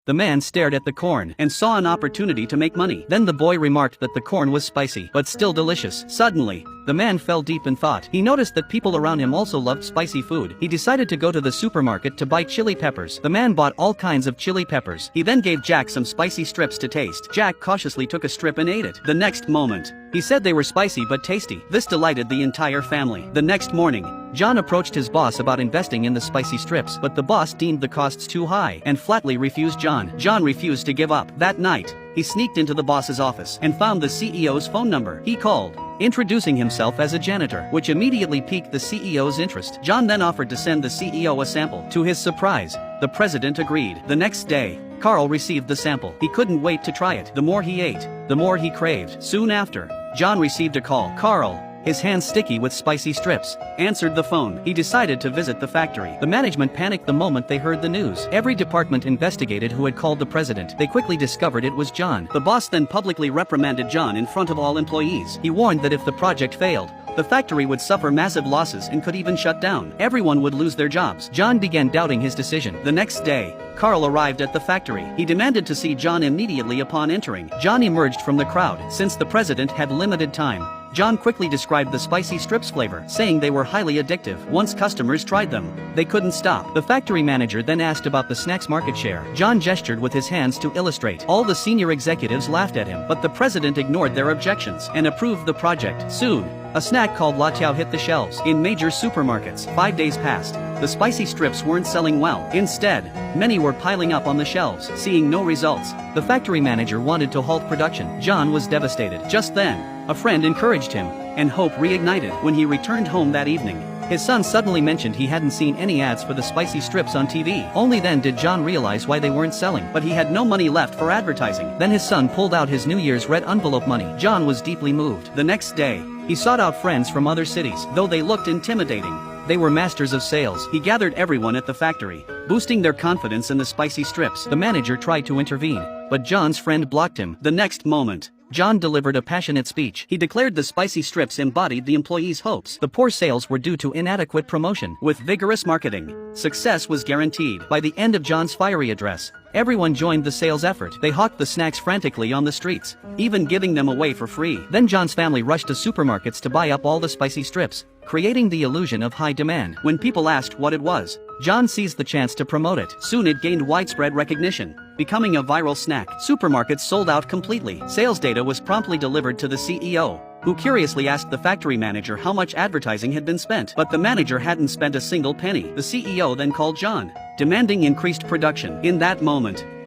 The man stared at the corn and saw an opportunity to make money. Then the boy remarked that the corn was spicy, but still delicious. Suddenly, the man fell deep in thought. He noticed that people around him also loved spicy food. He decided to go to the supermarket to buy chili peppers. The man bought all kinds of chili peppers. He then gave Jack some spicy strips to taste. Jack cautiously took a strip and ate it. The next moment, he said they were spicy but tasty. This delighted the entire family. The next morning, John approached his boss about investing in the spicy strips, but the boss deemed the costs too high and flatly refused John. John refused to give up. That night, he sneaked into the boss's office and found the CEO's phone number. He called, introducing himself as a janitor, which immediately piqued the CEO's interest. John then offered to send the CEO a sample. To his surprise, the president agreed. The next day, Carl received the sample. He couldn't wait to try it. The more he ate, the more he craved. Soon after, John received a call. Carl, his hands sticky with spicy strips, answered the phone. He decided to visit the factory. The management panicked the moment they heard the news. Every department investigated who had called the president. They quickly discovered it was John. The boss then publicly reprimanded John in front of all employees. He warned that if the project failed, the factory would suffer massive losses and could even shut down. Everyone would lose their jobs. John began doubting his decision. The next day, Carl arrived at the factory. He demanded to see John immediately upon entering. John emerged from the crowd. Since the president had limited time, John quickly described the spicy strips flavor, saying they were highly addictive. Once customers tried them, they couldn't stop. The factory manager then asked about the snack's market share. John gestured with his hands to illustrate. All the senior executives laughed at him, but the president ignored their objections and approved the project. Soon, a snack called La Tiao hit the shelves in major supermarkets. 5 days passed. The spicy strips weren't selling well. Instead, many were piling up on the shelves. Seeing no results, the factory manager wanted to halt production. John was devastated. Just then, a friend encouraged him, and hope reignited. When he returned home that evening, his son suddenly mentioned he hadn't seen any ads for the spicy strips on TV. Only then did John realize why they weren't selling. But he had no money left for advertising. Then his son pulled out his New Year's red envelope money. John was deeply moved. The next day, he sought out friends from other cities. Though they looked intimidating, they were masters of sales. He gathered everyone at the factory, boosting their confidence in the spicy strips. The manager tried to intervene, but John's friend blocked him. The next moment, John delivered a passionate speech. He declared the spicy strips embodied the employees' hopes. The poor sales were due to inadequate promotion. With vigorous marketing, success was guaranteed. By the end of John's fiery address, everyone joined the sales effort. They hawked the snacks frantically on the streets, even giving them away for free. Then John's family rushed to supermarkets to buy up all the spicy strips, creating the illusion of high demand. When people asked what it was, John seized the chance to promote it. Soon it gained widespread recognition, becoming a viral snack. Supermarkets sold out completely. Sales data was promptly delivered to the CEO, who curiously asked the factory manager how much advertising had been spent. But the manager hadn't spent a single penny. The CEO then called John, demanding increased production. In that moment,